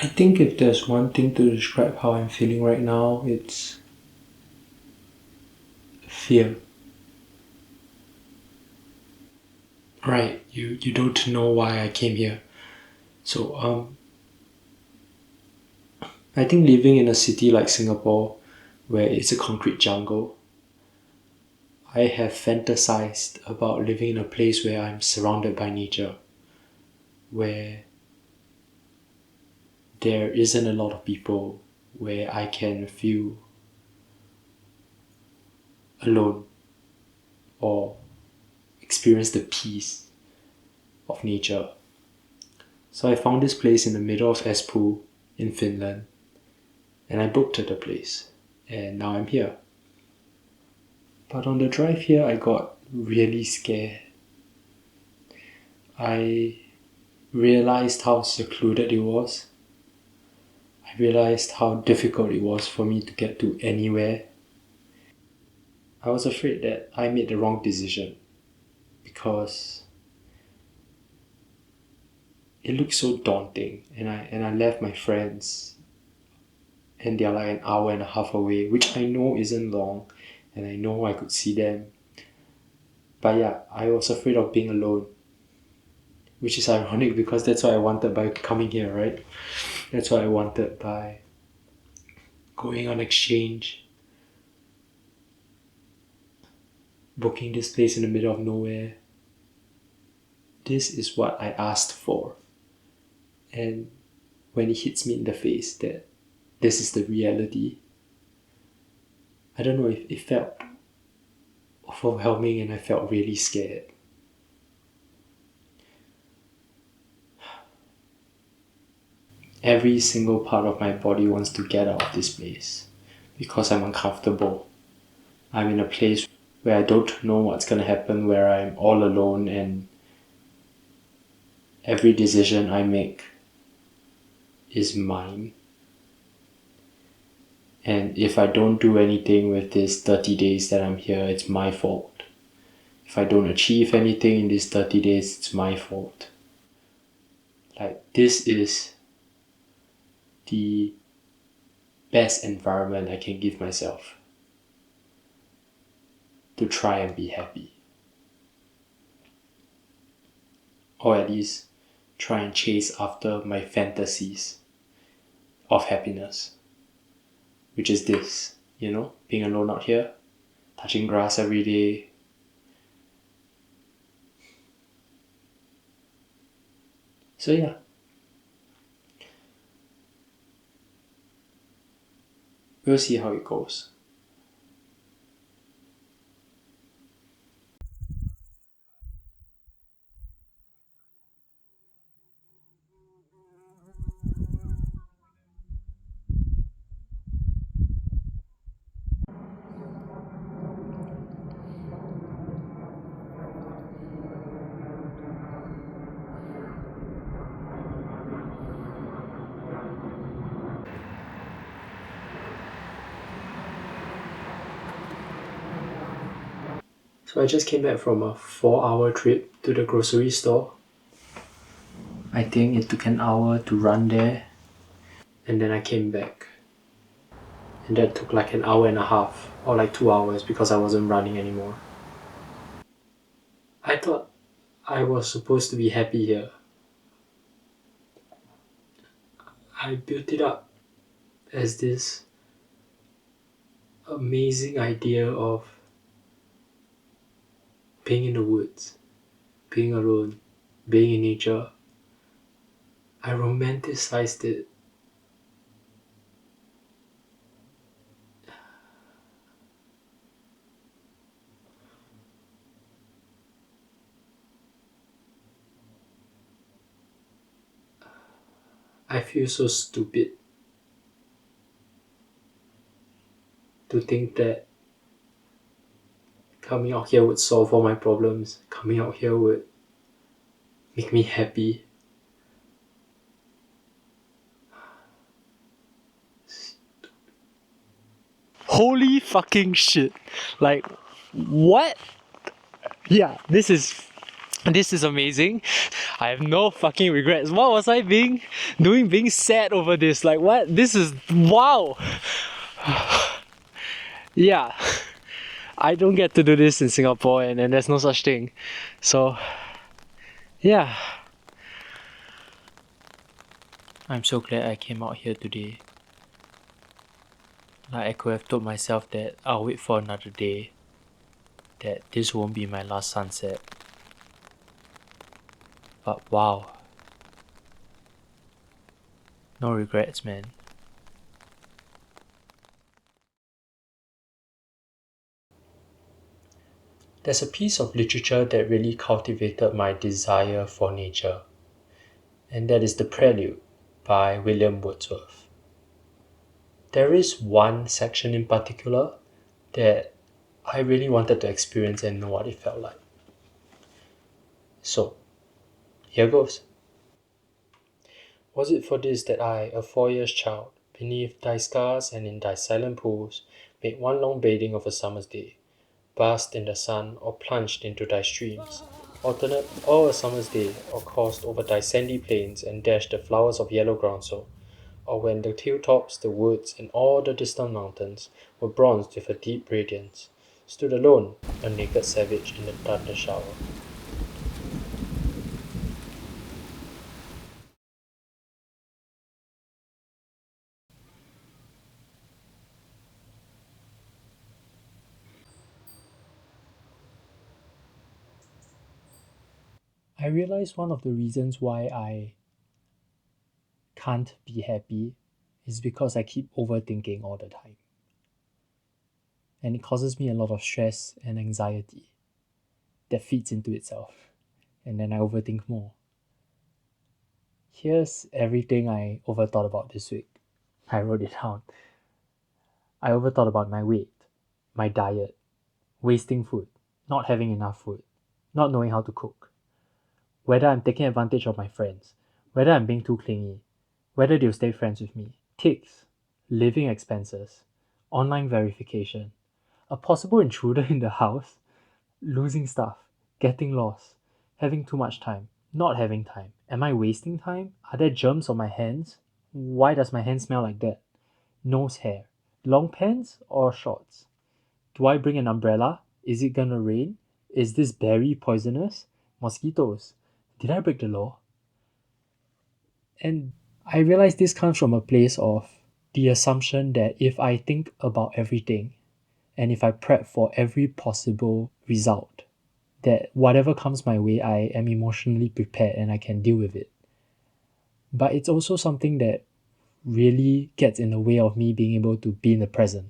I think if there's one thing to describe how I'm feeling right now, it's fear. Right, you don't know why I came here. So, I think living in a city like Singapore, where it's a concrete jungle, I have fantasized about living in a place where I'm surrounded by nature, where there isn't a lot of people, where I can feel alone or experience the peace of nature. So I found this place in the middle of Espoo in Finland, and I booked at the place, and now I'm here. But on the drive here, I got really scared. I realized how secluded it was. I realized how difficult it was for me to get to anywhere. I was afraid that I made the wrong decision because it looked so daunting, and I left my friends, and they're like an hour and a half away, which I know isn't long, and I know I could see them. But yeah, I was afraid of being alone, which is ironic because that's what I wanted by coming here, right? That's what I wanted by going on exchange, booking this place in the middle of nowhere. This is what I asked for. And when it hits me in the face that this is the reality, I don't know, it felt overwhelming, and I felt really scared. Every single part of my body wants to get out of this place because I'm uncomfortable. I'm in a place where I don't know what's gonna happen, where I'm all alone, and every decision I make is mine. And if I don't do anything with these 30 days that I'm here, it's my fault. If I don't achieve anything in these 30 days, it's my fault. Like, this is the best environment I can give myself to try and be happy. Or at least try and chase after my fantasies of happiness. Which is this, being alone out here, touching grass every day. So yeah. We'll see how it goes. So I just came back from a 4-hour trip to the grocery store. I think it took an hour to run there, and then I came back. And that took like an hour and a half, or like 2 hours, because I wasn't running anymore. I thought I was supposed to be happy here. I built it up as this amazing idea of being in the woods, being alone, being in nature. I romanticized it. I feel so stupid to think that coming out here would solve all my problems. Coming out here would make me happy. Holy fucking shit. Like, what? Yeah, this is This is amazing. I have no fucking regrets. What was I being sad over this? Like what? This is wow. Yeah. I don't get to do this in Singapore and there's no such thing. So yeah. I'm so glad I came out here today. Like I could have told myself that I'll wait for another day. That this won't be my last sunset. But wow. No regrets, man. There's a piece of literature that really cultivated my desire for nature, and that is The Prelude by William Wordsworth. There is one section in particular that I really wanted to experience and know what it felt like. So, here goes. Was it for this that I, a 4 years child, beneath thy scars and in thy silent pools, made one long bathing of a summer's day, basked in the sun or plunged into thy streams, alternate all a summer's day, or coursed over thy sandy plains and dashed the flowers of yellow groundsel, or when the hilltops, the woods, and all the distant mountains were bronzed with a deep radiance, stood alone, a naked savage in the thunder shower. I realize one of the reasons why I can't be happy is because I keep overthinking all the time. And it causes me a lot of stress and anxiety that feeds into itself. And then I overthink more. Here's everything I overthought about this week. I wrote it down. I overthought about my weight, my diet, wasting food, not having enough food, not knowing how to cook, whether I'm taking advantage of my friends, whether I'm being too clingy, whether they'll stay friends with me, ticks, living expenses, online verification, a possible intruder in the house, losing stuff, getting lost, having too much time, not having time. Am I wasting time? Are there germs on my hands? Why does my hand smell like that? Nose hair. Long pants or shorts? Do I bring an umbrella? Is it gonna rain? Is this berry poisonous? Mosquitoes. Did I break the law? And I realize this comes from a place of the assumption that if I think about everything and if I prep for every possible result, that whatever comes my way, I am emotionally prepared and I can deal with it. But it's also something that really gets in the way of me being able to be in the present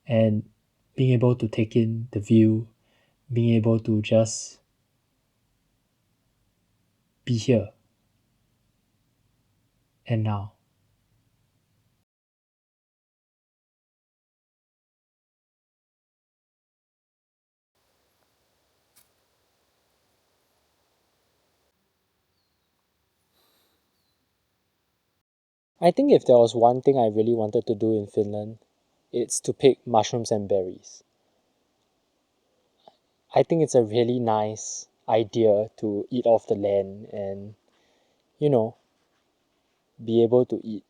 and being able to take in the view, being able to just be here and now. I think if there was one thing I really wanted to do in Finland, it's to pick mushrooms and berries. I think it's a really nice idea to eat off the land and, you know, be able to eat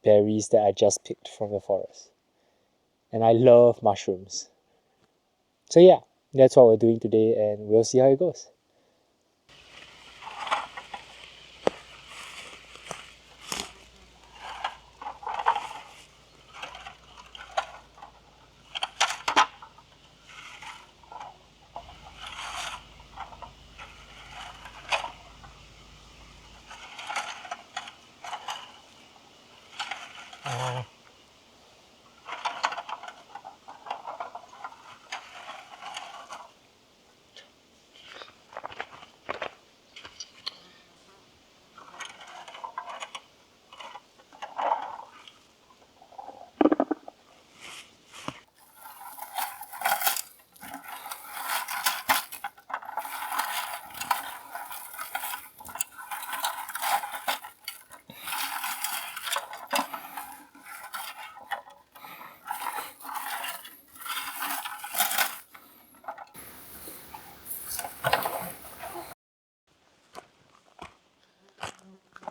berries that I just picked from the forest. And I love mushrooms. So yeah, that's what we're doing today and we'll see how it goes.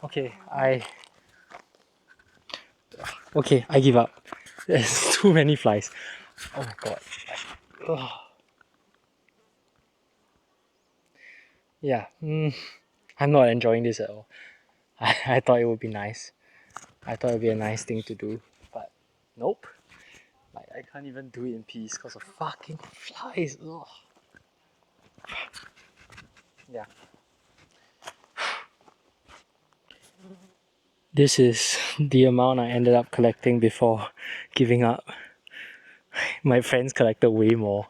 Okay, I give up. There's too many flies. Oh my god. Ugh. Yeah, I'm not enjoying this at all. I thought it would be nice. I thought it would be a nice thing to do, but nope. Like, I can't even do it in peace because of fucking flies. Ugh. Yeah. This is the amount I ended up collecting before giving up. My friends collected way more.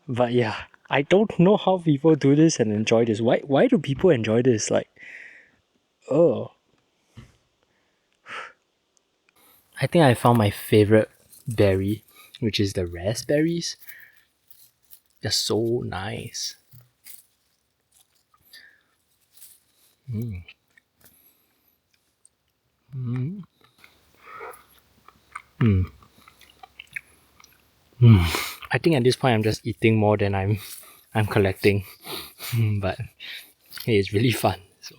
But yeah, I don't know how people do this and enjoy this. Why do people enjoy this? Like, oh. I think I found my favorite berry, which is the raspberries. They're so nice. Mm. Mm. Mm. Mm. I think at this point I'm just eating more than I'm collecting. But hey, it's really fun. So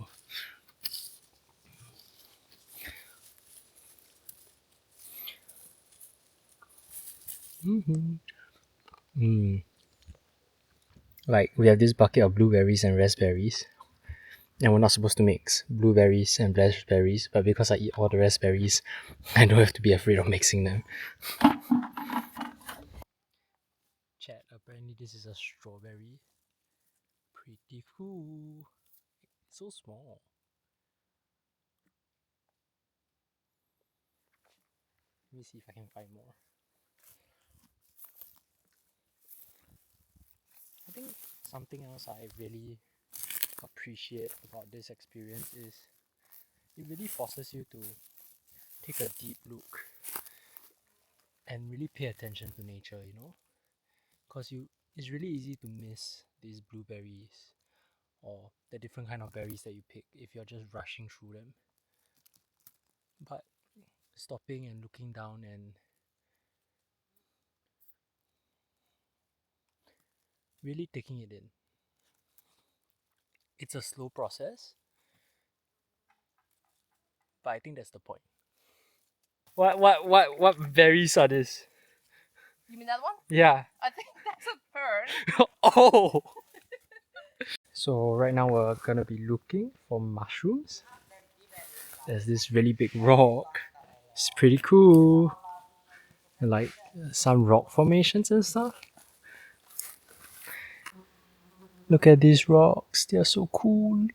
like we have this bucket of blueberries and raspberries. And we're not supposed to mix blueberries and raspberries, but because I eat all the raspberries, I don't have to be afraid of mixing them. Chat, apparently this is a strawberry. Pretty cool. It's so small. Let me see if I can find more. I think something else I really appreciate about this experience is it really forces you to take a deep look and really pay attention to nature, you know? Because it's really easy to miss these blueberries or the different kind of berries that you pick if you're just rushing through them. But stopping and looking down and really taking it in. It's a slow process, but I think that's the point. What berries are this? You mean that one? Yeah. I think that's a fern. Oh! So right now we're gonna be looking for mushrooms. There's this really big rock. It's pretty cool. Like some rock formations and stuff. Look at these rocks, they're so cool.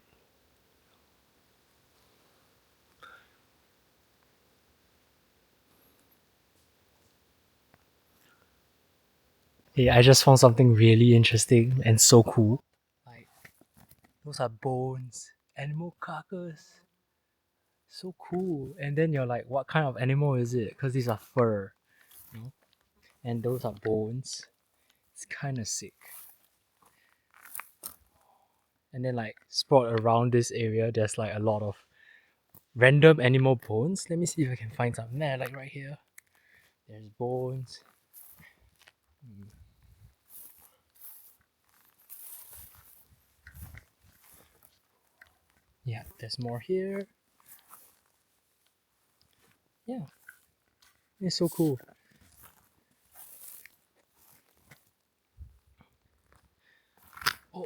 Hey, I just found something really interesting and so cool. Like, those are bones, animal carcass. So cool. And then you're like, what kind of animal is it? Because these are fur, you know? And those are bones. It's kind of sick. And then like sprawled around this area, there's like a lot of random animal bones. Let me see if I can find some. There, like right here. There's bones. Yeah, there's more here. Yeah, it's so cool. Oh,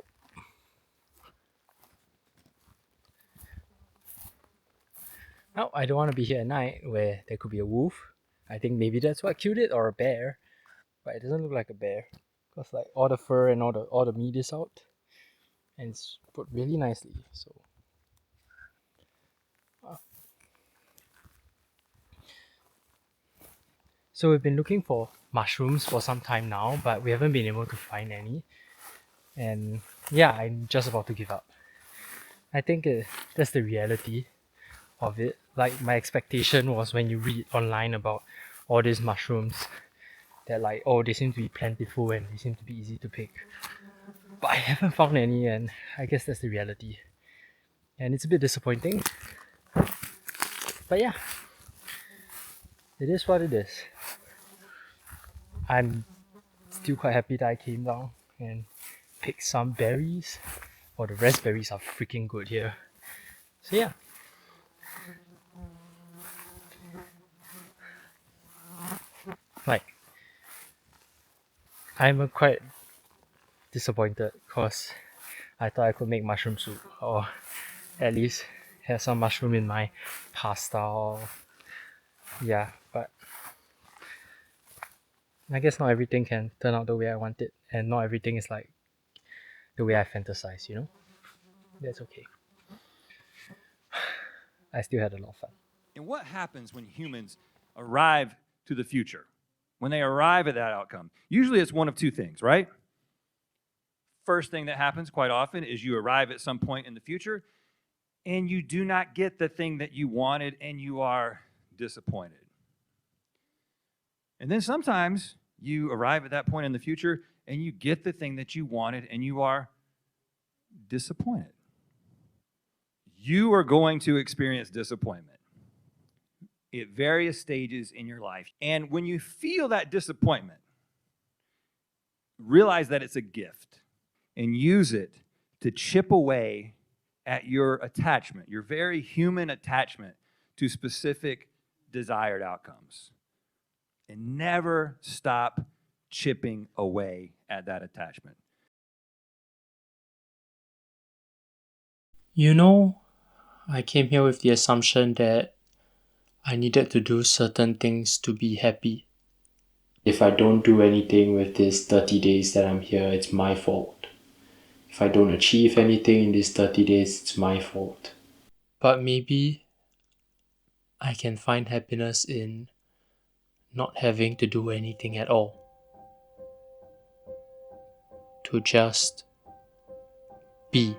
no, I don't want to be here at night where there could be a wolf. I think maybe that's what killed it, or a bear. But it doesn't look like a bear. Because like all the fur and all the meat is out. And it's put really nicely. So we've been looking for mushrooms for some time now, but we haven't been able to find any. And yeah, I'm just about to give up. I think that's the reality of it. Like my expectation was when you read online about all these mushrooms, that like, oh, they seem to be plentiful and they seem to be easy to pick. But I haven't found any, and I guess that's the reality. And it's a bit disappointing. But yeah, it is what it is. I'm still quite happy that I came down and picked some berries. Oh, the raspberries are freaking good here. So yeah, Like, I'm quite disappointed because I thought I could make mushroom soup, or at least have some mushroom in my pasta. Or yeah, but I guess not everything can turn out the way I want it, and not everything is like the way I fantasize. That's okay. I still had a lot of fun. And what happens when humans arrive to the future? When they arrive at that outcome, usually it's one of two things, right? First thing that happens quite often is you arrive at some point in the future and you do not get the thing that you wanted and you are disappointed. And then sometimes you arrive at that point in the future and you get the thing that you wanted and you are disappointed. You are going to experience disappointment at various stages in your life. And when you feel that disappointment, realize that it's a gift and use it to chip away at your attachment, your very human attachment to specific desired outcomes. And never stop chipping away at that attachment. I came here with the assumption that I needed to do certain things to be happy. If I don't do anything with these 30 days that I'm here, it's my fault. If I don't achieve anything in these 30 days, it's my fault. But maybe I can find happiness in not having to do anything at all. To just be.